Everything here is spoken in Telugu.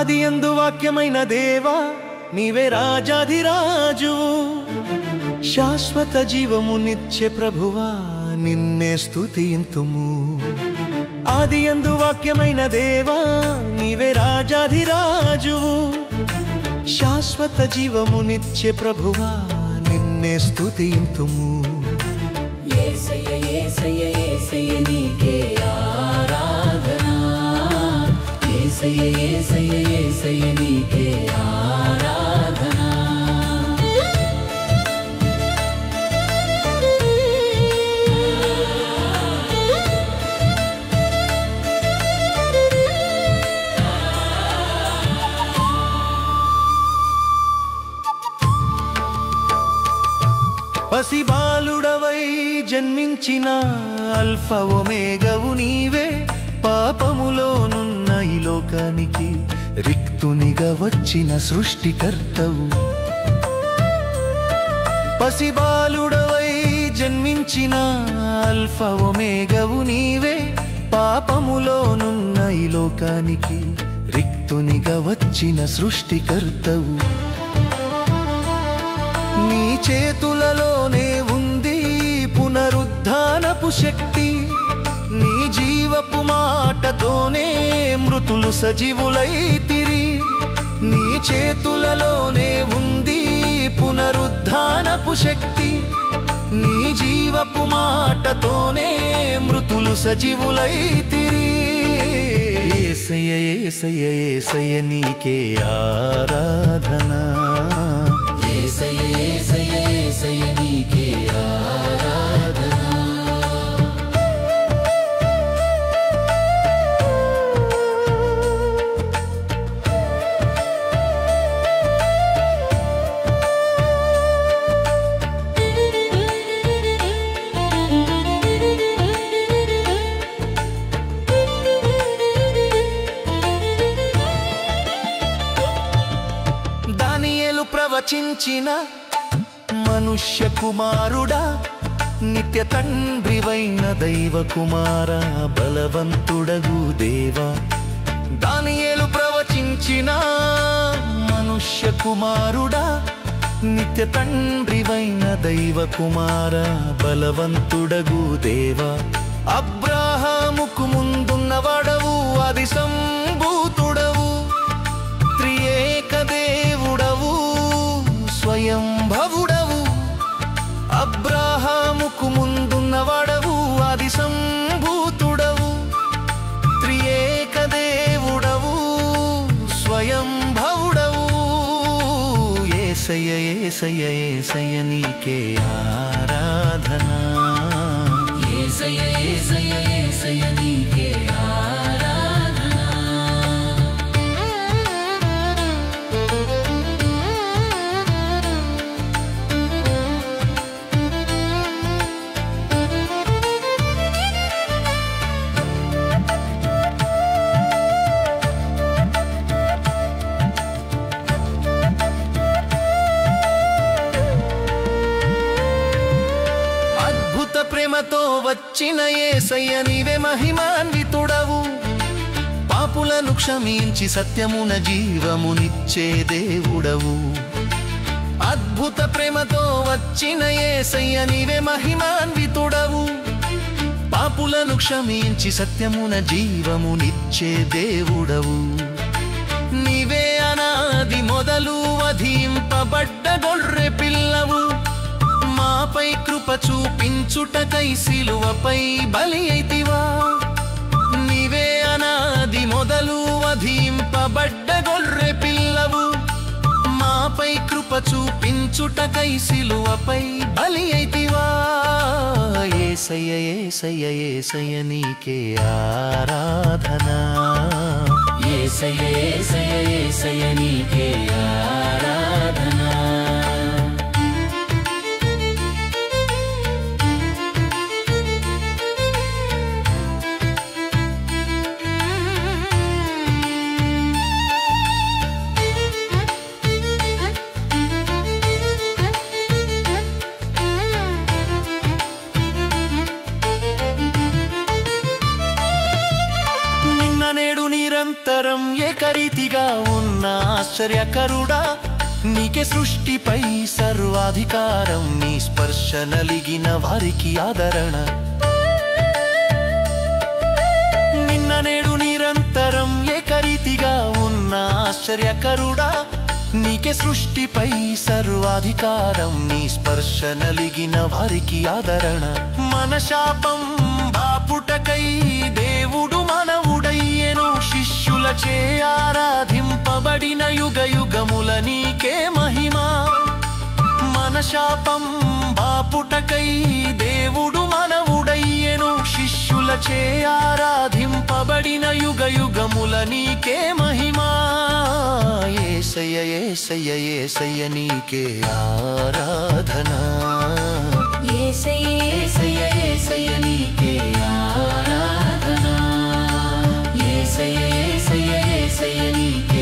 ఆదియందు వాక్యమైన దేవా నీవే రాజాధిరాజువు శాశ్వత జీవము నిత్య ప్రభువా నిన్నే స్తుతింతుము ఆదియందు వాక్యమైన దేవా నీవే రాజాధిరాజువు శాశ్వత జీవము నిత్య ప్రభువా నిన్నే స్తుతింతుము యేసయ్య యేసయ్య యేసయ్య నీకే ఆరాధన యేసయ్య యేసయ్య యేసయ్య నీకే ఆరాధన పసిబాలుడవై జన్మించిన అల్ఫా ఒమేగవు నీవే పాపములోనున్న ఈ లోకానికి రిక్తునిగా వచ్చిన సృష్టికర్తవు పసిబాలుడవై జన్మించిన అల్ఫా ఒమేగవు నీవే పాపములోనున్న ఈ లోకానికి రిక్తునిగా వచ్చిన సృష్టికర్తవు నీ చేతులలోనే ఉంది పునరుద్ధానపు శక్తి నీ జీవపు మాటతోనే మృతులు సజీవులైతిరి నీ చేతులలోనే ఉంది పునరుద్ధానపు శక్తి నీ జీవపు మాటతోనే మృతులు సజీవులైతిరి యేసయ్య యేసయ్య యేసయ్య నీకే ఆరాధన యేసయ్య యేసయ్య యేసయ్య నీకే ఆరాధన దానియేలు ప్రవచించిన మనుష్య కుమారుడా నిత్య తండ్రివైన దైవ కుమారా బలవంతుడగు దేవా దానియేలు ప్రవచించిన మనుష్య కుమారుడా నిత్య తండ్రివైన దైవ కుమారా బలవంతుడగు దేవా అబ్రాహాముకు ముందున్నవాడవు ఆది సంభూతుడవు త్రియేక దేవుడవు స్వయంభవుడవు అబ్రాహాముకు ముందున్నవాడవు ఆది సంభూతుడవు త్రియేక దేవుడవు స్వయంభవుడవు యేసయ్య యేసయ్య యేసయ్య నీకే ఆరాధన యేసయ్య యేసయ్య యేసయ్య నీకే ఆరాధన అద్భుత ప్రేమతో వచ్చిన యేసయ్య నీవే మహిమాన్వితుడవు పాపులను క్షమించి సత్యమున జీవమునిచ్చే దేవుడవు అద్భుత ప్రేమతో వచ్చిన యేసయ్య నీవే మహిమాన్వితుడవు పాపులను క్షమించి సత్యమున జీవమునిచ్చే దేవుడవు నీవే అనాది మొదలు వధింపబడ్డ గొర్రె పిల్లవు మాపై కృప చూపించుటకై సిలువపై బలి అయితివా నీవే అనాది మొదలు వధింపబడ్డ గొర్రె పిల్లవు మాపై కృప చూపించుటకై సిలువపై బలి అయితివా యేసయ్య యేసయ్య యేసయ్య నీకే ఆరాధన యేసయ్య యేసయ్య యేసయ్య నీకే ఆరాధన నిరంతరం ఏకరీతిగా ఉన్న ఆశ్చర్యకరుడా, నీకే సృష్టిపై సర్వాధికారం, నీ స్పర్శ నలిగిన వారికి ఆదరణ. నిన్న నేడు నిరంతరం ఏకరీతిగా ఉన్న ఆశ్చర్యకరుడా, నీకే సృష్టిపై సర్వాధికారం, నీ స్పర్శ నలిగిన వారికి ఆదరణ. మన శాపం బాపుటకై దేవుడు మనవుడయ్యెను, శిష్యులచే ఆరాధింపబడిన యుగ యుగముల నీకే మహిమ. మన శాపం బాపుటకై దేవుడు మనవుడయ్యెను, శిష్యులచే ఆరాధింపబడిన యుగ యుగముల నీకే మహిమ. యేసయ్య యేసయ్య యేసయ్య నీకే ఆరాధన. యేసయ్య యేసయ్య యేసయ్య నీకే ఆరాధన. యేసయ్య యేసయ్య యేసయ్య నీకే